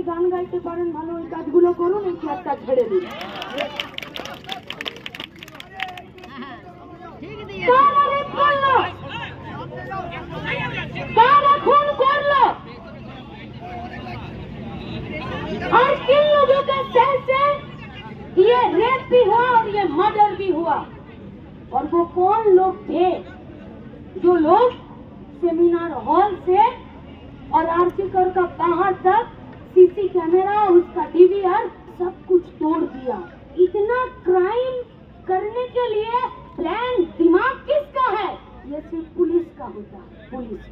গান গাইতে পারেন ভালো, ওই কাজগুলো করুন, এই কাজটা ছেড়ে দিন। খুন করলো और किन लोगों के से ये रेप भी हुआ और ये मर्डर भी हुआ। और वो कौन लोग थे जो लोग सेमिनार हॉल से और आरसीकर का बाहर तक सीसी कैमरा और उसका डीवीआर सब कुछ तोड़ दिया। इतना क्राइम करने के लिए प्लान दिमाग किसका है? ये सिर्फ पुलिस का होता है। पुलिस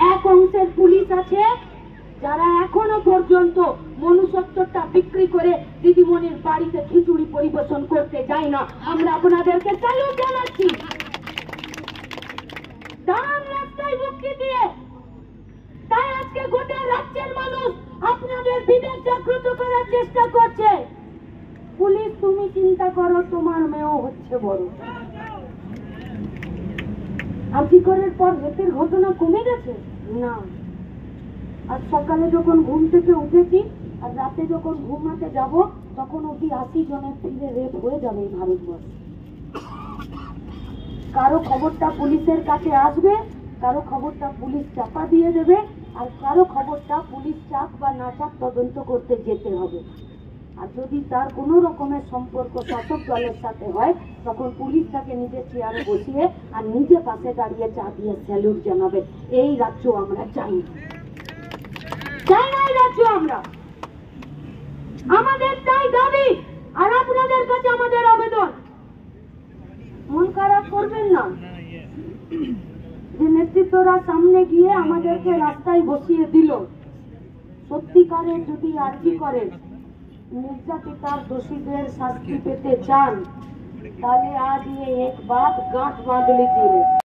एक अंशेर पुलिस আছে যারা এখনো পর্যন্ত মনুষ্যত্বটা বিক্রি করে দিদিমণির বাড়িতে খিচুড়ি পরিবেশন করতে যায় না। আমরা আপনাদেরকে স্যালুট জানাচ্ছি। দাঁড়ান রাস্তায় মুক্তি দিয়ে। তাই আজকে গোটা রাজ্যের মানুষ আপনাদের বিবেক জাগ্রত করার চেষ্টা করছে। পুলিশ তুমি চিন্তা করো, তোমার মেয়েও হচ্ছে বড়। আর্জিকরের পর রেপের ঘটনা কমে গেছে না। আজ সকালে যখন ঘুম থেকে উঠেছি আর রাতে যখন ঘুমাতে যাব তখন অব্দি 80 জনের ফিরে রেপ হয়ে যাবে এই ভারতবর্ষে। কারো খবরটা পুলিশের কাছে আসবে, কারো খবরটা পুলিশ চাপা দিয়ে দেবে, আর কারো খবরটা পুলিশ চাপ বা না চাপ তদন্ত করতে যেতে হবে। আর যদি তার কোনো রকমের সম্পর্ক শাসক দলের সাথে হয় তখন পুলিশ তাকে নিজের চেয়ারে বসিয়ে আর নিজে পাশে দাঁড়িয়ে চা দিয়ে স্যালুট জানাবে। এই রাজ্য আমরা চাই না, চাই না এই রাজ্য আমরা। আমাদের তাই দাবি আর আপনাদের কাছে আমাদের আবেদন, মন খারাপ করবেন না যে নেতৃত্বরা সামনে গিয়ে আমাদেরকে রাস্তায় বসিয়ে দিল। সত্যিকারের যদি আরজি করে নির্যাতিতার দোষীদের শাস্তি পেতে চান তাহলে आज ये एक बात गांठ बांध लीजिए।